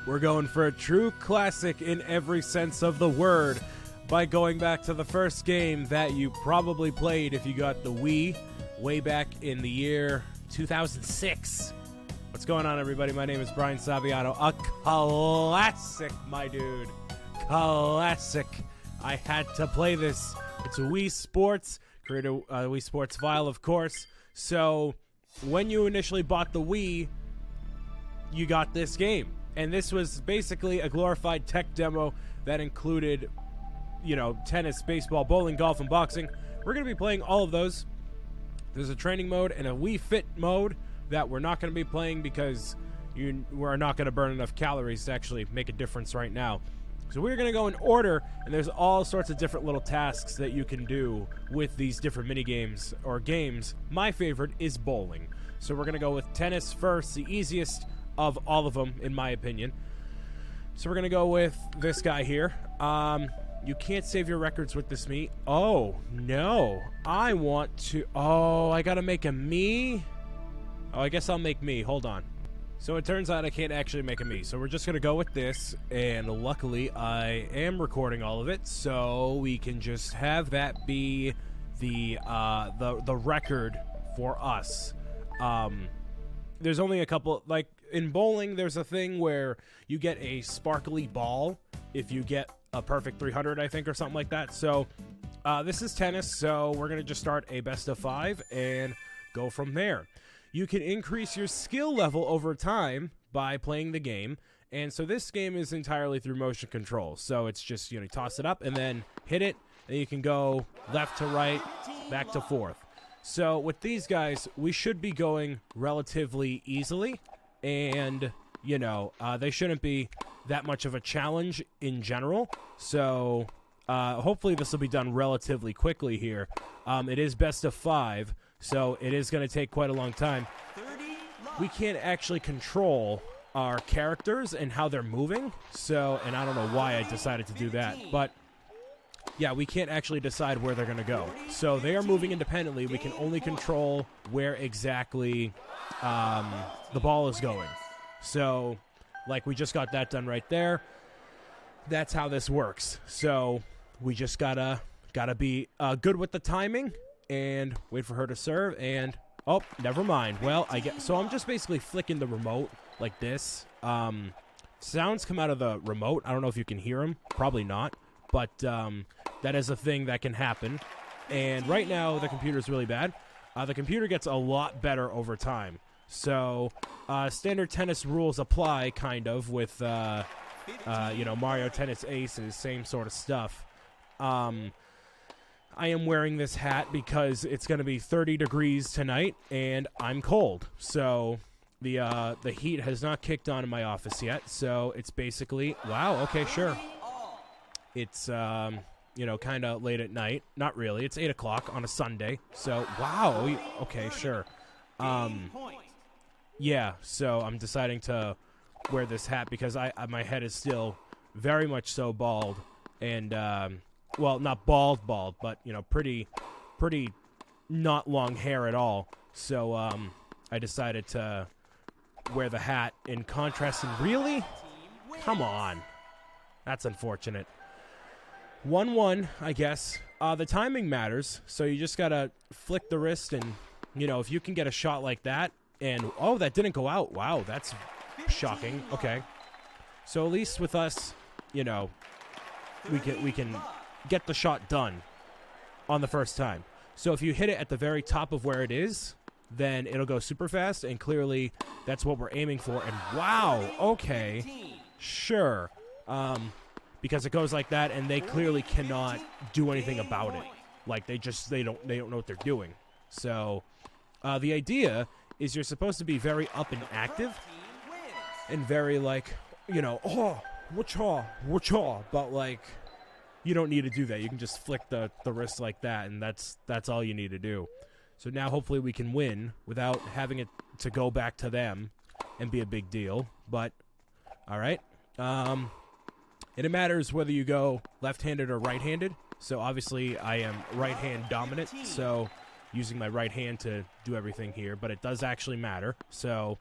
We're going for a true classic in every sense of the word by going back to the first game that you probably played if you got the Wii way back in the year 2006. What's going on, everybody? My name is BrianSaviano. A classic, my dude. Classic. I had to play this. It's Wii Sports. Created a Wii Sports file, of course. So when you initially bought the Wii, you got this game. And this was basically a glorified tech demo that included, tennis, baseball, bowling, golf, and boxing. We're going to be playing all of those. There's a training mode and a Wii Fit mode that we're not going to be playing because we're not going to burn enough calories to actually make a difference right now. So we're going to go in order, and there's all sorts of different little tasks that you can do with these different mini games or games. My favorite is bowling. So we're going to go with tennis first, the easiest of all of them, in my opinion. So we're going to go with this guy here. You can't save your records with this me. Oh, no. I want to... Oh, I got to make a me? Oh, I guess I'll make me. Hold on. So it turns out I can't actually make a me. So we're just going to go with this. And luckily, I am recording all of it. So we can just have that be the record for us. There's only a couple... Like, in bowling, there's a thing where you get a sparkly ball if you get a perfect 300, I think, or something like that. So this is tennis, so we're going to just start a best of 5 and go from there. You can increase your skill level over time by playing the game. And so this game is entirely through motion control. So it's just, you toss it up and then hit it, and you can go left to right, back to forth. So with these guys, we should be going relatively easily. And, they shouldn't be that much of a challenge in general. So, hopefully this will be done relatively quickly here. It is best of 5, so it is going to take quite a long time. We can't actually control our characters and how they're moving. So, and I don't know why I decided to do that. But, yeah, we can't actually decide where they're going to go. So they are moving independently. We can only control where exactly the ball is going. So, like, we just got that done right there. That's how this works. So we just gotta be good with the timing and wait for her to serve. And oh, never mind. Well, so I'm just basically flicking the remote like this. Sounds come out of the remote. I don't know if you can hear them. Probably not. But that is a thing that can happen. And right now, the computer's really bad. The computer gets a lot better over time. So, standard tennis rules apply, kind of, with, Mario Tennis Aces, same sort of stuff. I am wearing this hat because it's going to be 30 degrees tonight, and I'm cold. So, the heat has not kicked on in my office yet. So, it's basically, wow, okay, sure. It's, kind of late at night. Not really. It's 8 o'clock on a Sunday. So, wow. Okay, sure. Yeah, so I'm deciding to wear this hat because my head is still very much so bald. And, well, not bald, but, pretty not long hair at all. So, I decided to wear the hat in contrast. And really? Come on. That's unfortunate. 1-1, I guess. The timing matters, so you just gotta flick the wrist, and if you can get a shot like that, and oh, that didn't go out. Wow, that's shocking. Okay, so at least with us, we can get the shot done on the first time. So if you hit it at the very top of where it is, then it'll go super fast, and clearly that's what we're aiming for. And wow, okay, sure. Because it goes like that, and they clearly cannot do anything about it. Like they don't know what they're doing. So the idea is you're supposed to be very up and active, and very like whatcha, but like you don't need to do that. You can just flick the wrist like that, and that's all you need to do. So now hopefully we can win without having it to go back to them and be a big deal. But all right. And it matters whether you go left-handed or right-handed. So obviously I am right-hand dominant, so using my right hand to do everything here. But it does actually matter. So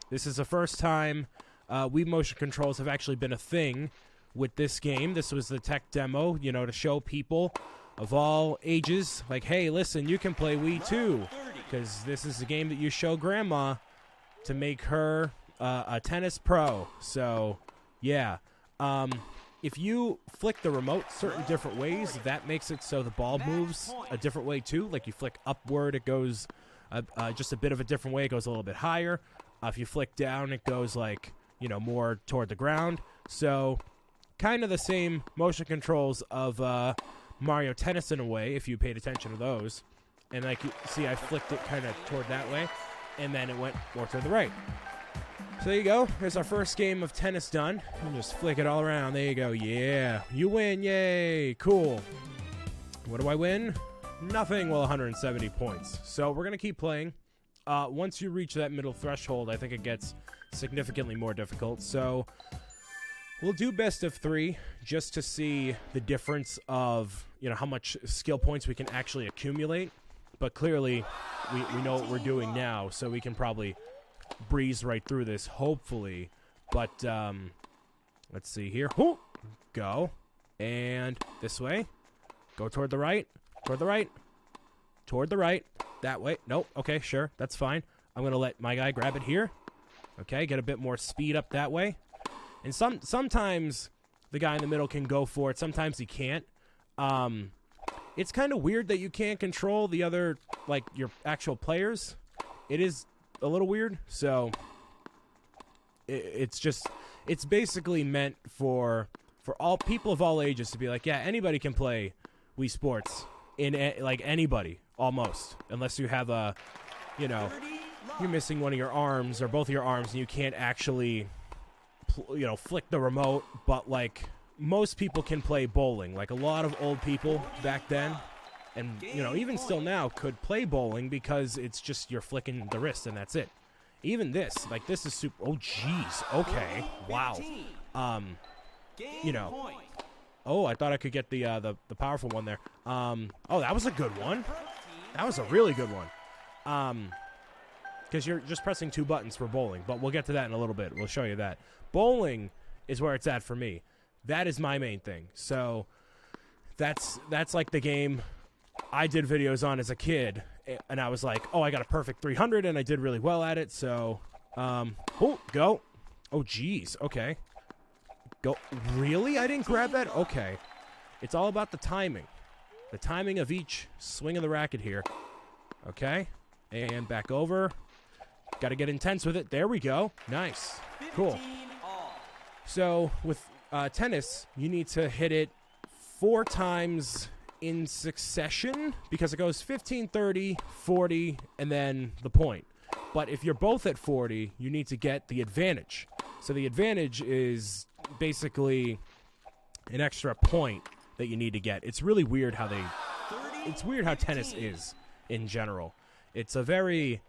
this is the first time Wii motion controls have actually been a thing with this game. This was the tech demo, you know, to show people of all ages, like, hey, listen, you can play Wii too, because this is the game that you show grandma to make her a tennis pro. So, yeah. If you flick the remote certain different ways, that makes it so the ball moves a different way too. Like you flick upward, it goes just a bit of a different way. It goes a little bit higher. If you flick down, it goes like, you know, more toward the ground. So kind of the same motion controls of Mario Tennis in a way, if you paid attention to those. And like you see, I flicked it kind of toward that way, and then it went more to the right. So there you go. Here's our first game of tennis done. And just flick it all around. There you go. Yeah. You win. Yay. Cool. What do I win? Nothing. Well, 170 points. So we're going to keep playing. Once you reach that middle threshold, I think it gets significantly more difficult. So we'll do best of 3 just to see the difference of, you know, how much skill points we can actually accumulate. But clearly, we know what we're doing now, so we can probably breeze right through this, hopefully. But let's see here. Ooh, go. And this way. Go toward the right. Toward the right. Toward the right. That way. Nope. Okay, sure. That's fine. I'm going to let my guy grab it here. Okay, get a bit more speed up that way. And sometimes the guy in the middle can go for it. Sometimes he can't. It's kind of weird that you can't control the other, like, your actual players. It is a little weird. So it's basically meant for all people of all ages to be like, yeah, anybody can play Wii Sports like anybody almost, unless you have a, you know, you're missing one of your arms or both of your arms and you can't actually, you know, flick the remote. But like most people can play bowling. Like a lot of old people back then, and you know, even still now, could play bowling because it's just you're flicking the wrist and that's it. Even this, like this is super. Oh, jeez. Okay. Wow. You know. Oh, I thought I could get the powerful one there. Oh, that was a good one. That was a really good one. Because you're just pressing 2 buttons for bowling, but we'll get to that in a little bit. We'll show you that. Bowling is where it's at for me. That is my main thing. So that's like the game I did videos on as a kid, and I was like, oh, I got a perfect 300, and I did really well at it. So, oh, go. Oh, geez. Okay. Go. Really? I didn't grab that? Okay. It's all about the timing. The timing of each swing of the racket here. Okay. And back over. Got to get intense with it. There we go. Nice. Cool. So with tennis, you need to hit it 4 times in succession because it goes 15, 30, 40, and then the point. But if you're both at 40, you need to get the advantage. So the advantage is basically an extra point that you need to get. It's really weird how tennis is in general. It's a very,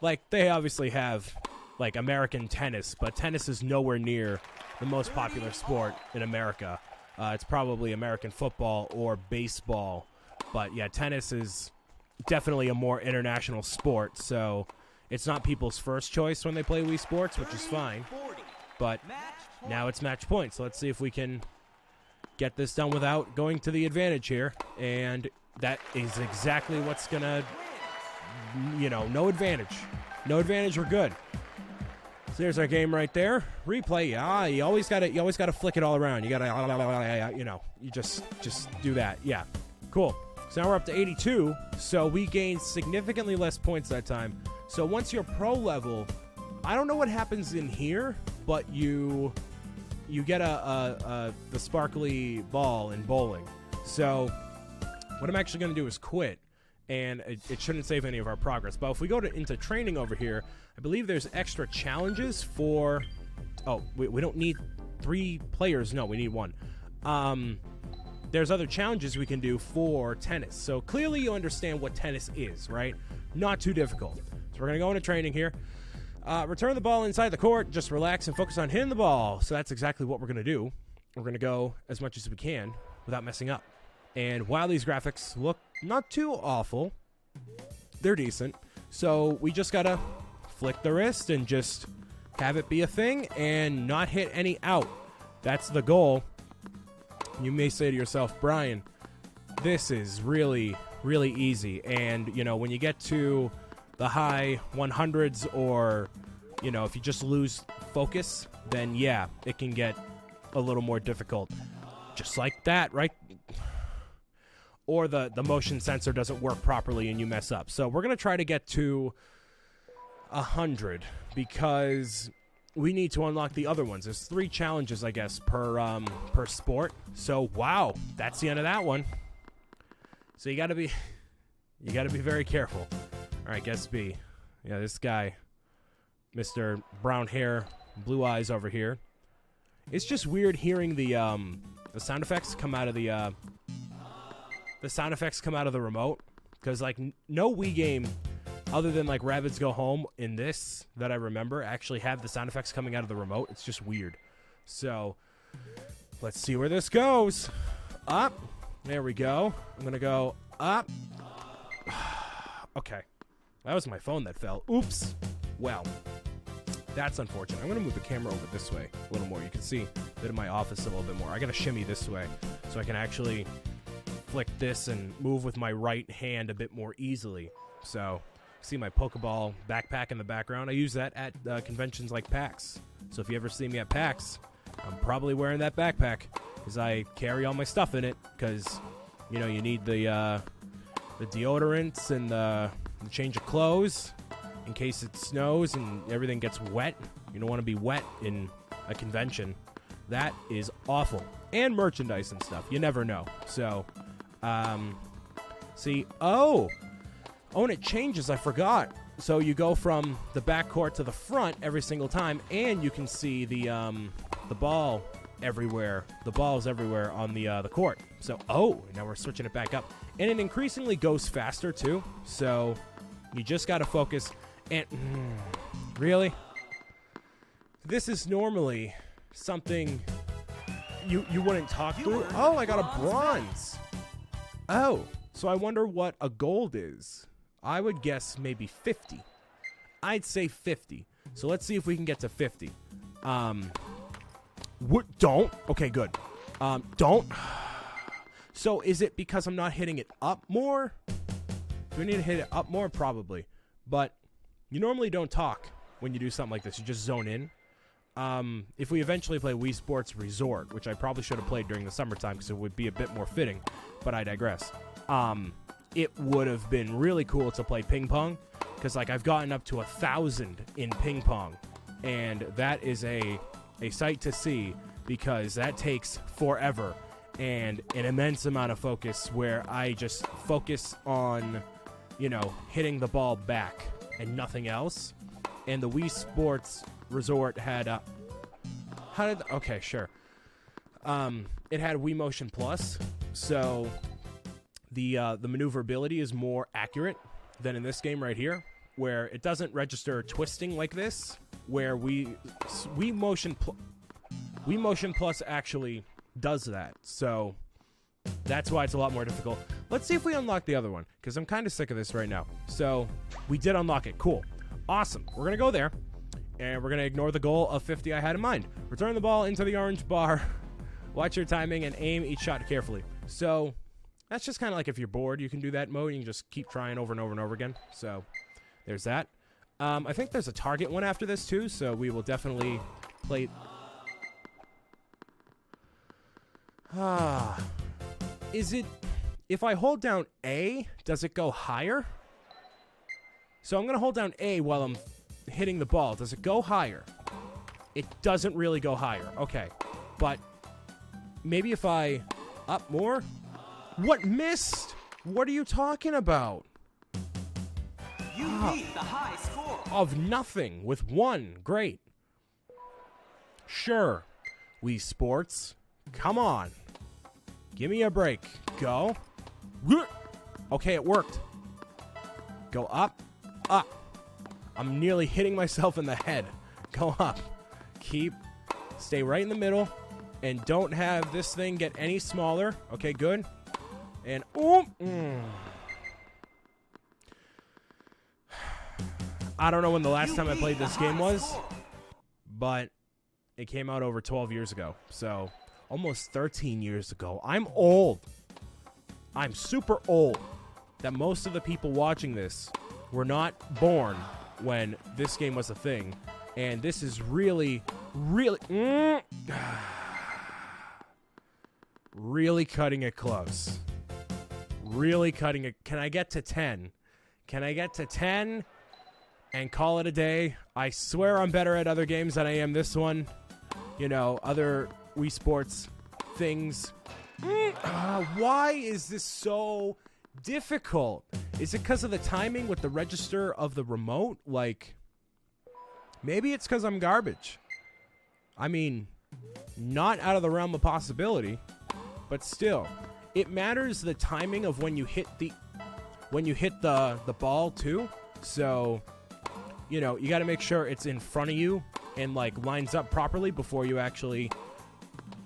like, they obviously have like American tennis, but tennis is nowhere near the most popular sport in America. It's probably American football or baseball. But yeah, tennis is definitely a more international sport, so it's not people's first choice when they play Wii Sports, which is fine. But now it's match point, so let's see if we can get this done without going to the advantage here. And that is exactly what's going to, you know, no advantage. No advantage, we're good. So there's our game right there. Replay. You always gotta flick it all around. You gotta, you know, you just do that. Yeah, cool. So now we're up to 82. So we gained significantly less points that time. So once you're pro level, I don't know what happens in here, but you get the sparkly ball in bowling. So what I'm actually gonna do is quit. And it shouldn't save any of our progress. But if we go into training over here, I believe there's extra challenges for... Oh, we don't need 3 players. No, we need 1. There's other challenges we can do for tennis. So clearly you understand what tennis is, right? Not too difficult. So we're going to go into training here. Return the ball inside the court. Just relax and focus on hitting the ball. So that's exactly what we're going to do. We're going to go as much as we can without messing up. And while these graphics look not too awful, they're decent. So we just gotta flick the wrist and just have it be a thing and not hit any out. That's the goal. You may say to yourself, Brian, this is really, really easy. And, you know, when you get to the high 100s or, you know, if you just lose focus, then yeah, it can get a little more difficult. Just like that, right? Or the motion sensor doesn't work properly and you mess up. So we're going to try to get to 100 because we need to unlock the other ones. There's 3 challenges, I guess, per sport. So wow, that's the end of that one. So you got to be very careful. All right, guess B. Yeah, this guy, Mr. Brown Hair, Blue Eyes over here. It's just weird hearing the sound effects come out of the sound effects come out of the remote, because like no Wii game other than like Rabbids Go Home in this that I remember actually have the sound effects coming out of the remote. It's just weird. So let's see where this goes. Up. There we go. I'm gonna go up. Okay, that was my phone that fell. Oops. Well, that's unfortunate. I'm gonna move the camera over this way a little more. You can see a bit of my office a little bit more. I gotta shimmy this way so I can actually flick this and move with my right hand a bit more easily. So, see my Pokeball backpack in the background. I use that at conventions like PAX. So if you ever see me at PAX, I'm probably wearing that backpack because I carry all my stuff in it. Because, you know, you need the deodorants and the change of clothes in case it snows and everything gets wet. You don't want to be wet in a convention. That is awful. And merchandise and stuff. You never know. So, see, and it changes. I forgot. So you go from the back court to the front every single time, and you can see the ball everywhere. The ball's everywhere on the court. So, now we're switching it back up, and it increasingly goes faster too. So you just got to focus. And really, this is normally something you wouldn't talk through. Oh, I got a bronze. Oh, so I wonder what a gold is. I would guess maybe 50. I'd say 50. So let's see if we can get to 50. Don't. Okay, good. Don't. So is it because I'm not hitting it up more? Do I need to hit it up more? Probably. But you normally don't talk when you do something like this. You just zone in. If we eventually play Wii Sports Resort, which I probably should have played during the summertime because it would be a bit more fitting, but I digress. It would have been really cool to play ping pong because like I've gotten up to 1,000 in ping pong, and that is a sight to see because that takes forever and an immense amount of focus where I just focus on, you know, hitting the ball back and nothing else. And the Wii Sports Resort had okay, sure. It had Wii Motion Plus, so the maneuverability is more accurate than in this game right here, where it doesn't register twisting like this, where Wii Motion Plus actually does that. So that's why it's a lot more difficult. Let's see if we unlock the other one, because I'm kind of sick of this right now. So we did unlock it. Cool. Awesome. We're going to go there, and we're going to ignore the goal of 50 I had in mind. Return the ball into the orange bar. Watch your timing and aim each shot carefully. So that's just kind of like if you're bored, you can do that mode. You can just keep trying over and over and over again. So there's that. I think there's a target one after this, too, so we will definitely play. Is it, if I hold down A, does it go higher? So I'm going to hold down A while I'm hitting the ball. Does it go higher? It doesn't really go higher. Okay. But maybe if I up more? What missed? What are you talking about? You need the high score of nothing with 1. Great. Sure. Wii Sports. Come on. Give me a break. Go. Okay, it worked. Go up. Up. I'm nearly hitting myself in the head. Go up. Stay right in the middle. And don't have this thing get any smaller. Okay, good. And I don't know when the last time I played this game was. but it came out over 12 years ago. So almost 13 years ago. I'm old. I'm super old. That most of the people watching this were not born when this game was a thing. And this is really, really, really cutting it close. Really cutting it. Can I get to 10? Can I get to 10 and call it a day? I swear I'm better at other games than I am this one. You know, other Wii Sports things. Why is this so difficult? Is it because of the timing with the register of the remote? Like, maybe it's because I'm garbage. I mean, not out of the realm of possibility, but still, it matters the timing of when you hit the ball too. So, you know, you got to make sure it's in front of you and like lines up properly before you actually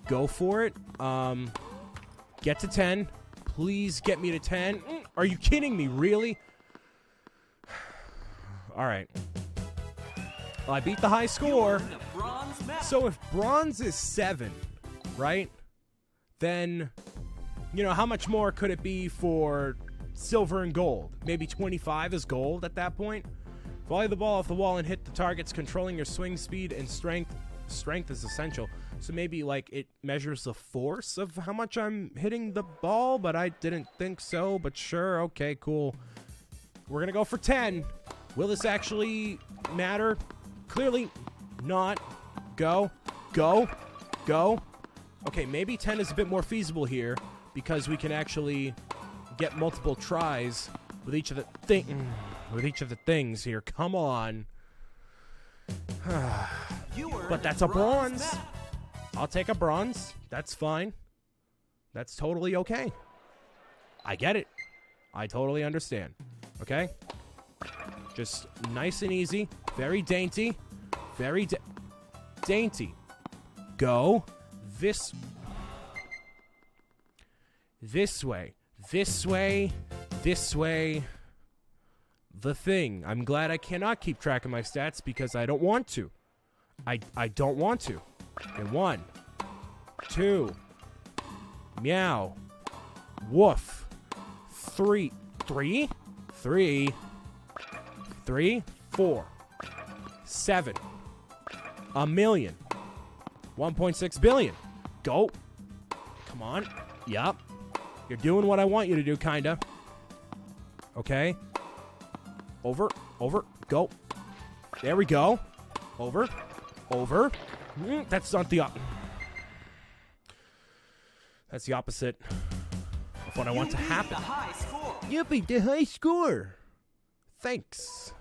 go for it. Get to 10. Please get me to 10. Are you kidding me? Really? All right. Well, I beat the high score. So if bronze is 7, right? Then, you know, how much more could it be for silver and gold? Maybe 25 is gold at that point. Volley the ball off the wall and hit the targets, controlling your swing speed and strength. Strength is essential. So maybe like it measures the force of how much I'm hitting the ball, but I didn't think so. But sure, okay, cool. We're gonna go for 10. Will this actually matter? Clearly not. Go, go, go. Okay, maybe 10 is a bit more feasible here because we can actually get multiple tries with each of the things here. Come on. But that's a bronze. I'll take a bronze. That's fine. That's totally okay. I get it. I totally understand. Okay? Just nice and easy. Very dainty. Very dainty. Go this way. This way. This way. The thing. I'm glad I cannot keep track of my stats because I don't want to. I don't want to. Okay, 1, 2, meow, woof, 3, 4, 7, a million, 1.6 billion. Go. Come on. Yup. You're doing what I want you to do, kinda. Okay. Over, go. There we go. Over. That's not the that's the opposite of what I want to happen. You beat the high score. Thanks.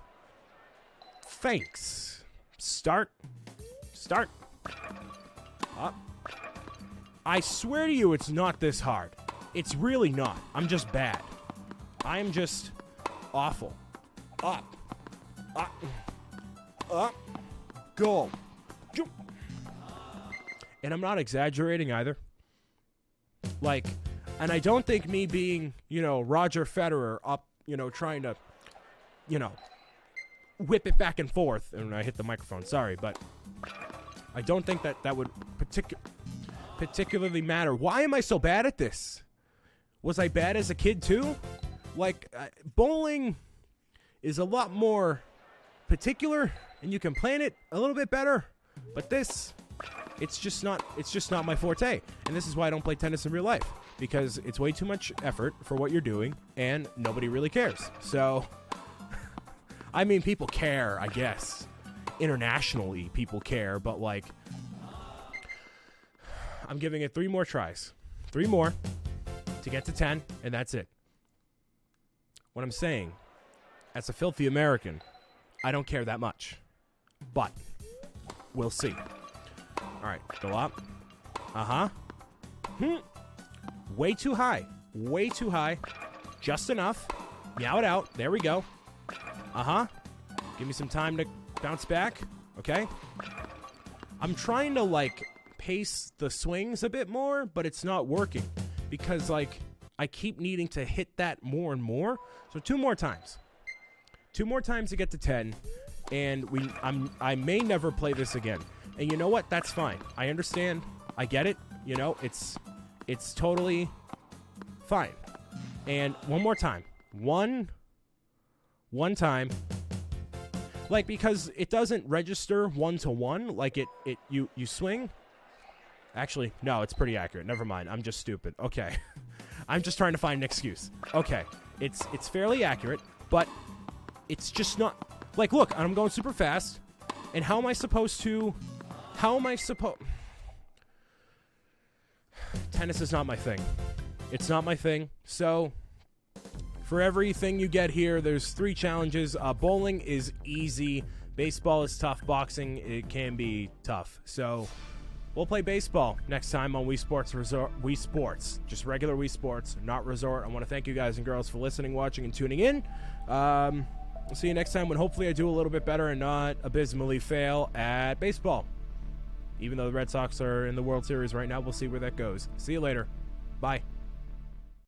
Start. Up. I swear to you, it's not this hard. It's really not. I'm just bad. I'm just awful. Up. Go. And I'm not exaggerating either. Like, and I don't think me being, you know, Roger Federer up, you know, trying to, you know, whip it back and forth. And I hit the microphone, sorry, but I don't think that would particularly matter. Why am I so bad at this? Was I bad as a kid too? Like, bowling is a lot more particular, and you can plan it a little bit better. But this, it's just not my forte. And this is why I don't play tennis in real life, because it's way too much effort for what you're doing, and nobody really cares. So, I mean, people care, I guess. Internationally, people care, but like, I'm giving it 3 more tries. 3 more to get to 10, and that's it. What I'm saying, as a filthy American, I don't care that much. But we'll see. All right, go up. Way too high. Way too high. Just enough. Meow it out. There we go. Give me some time to bounce back. Okay. I'm trying to, like, pace the swings a bit more, but it's not working. Because, like, I keep needing to hit that more and more. So 2 more times. 2 more times to get to 10. and I may never play this again. And you know what? That's fine. I understand. I get it. You know, it's totally fine. And one more time. One time. Like, because it doesn't register 1-to-1. Like, you swing. Actually, no, it's pretty accurate. Never mind. I'm just stupid. Okay. I'm just trying to find an excuse. Okay. It's fairly accurate, but it's just not... Like, look, I'm going super fast. And how am I supposed to... Tennis is not my thing. It's not my thing. So, for everything you get here, there's 3 challenges. Bowling is easy. Baseball is tough. Boxing, it can be tough. So, we'll play baseball next time on Wii Sports Resort. Wii Sports. Just regular Wii Sports, not Resort. I want to thank you guys and girls for listening, watching, and tuning in. We'll see you next time when hopefully I do a little bit better and not abysmally fail at baseball. Even though the Red Sox are in the World Series right now, we'll see where that goes. See you later. Bye.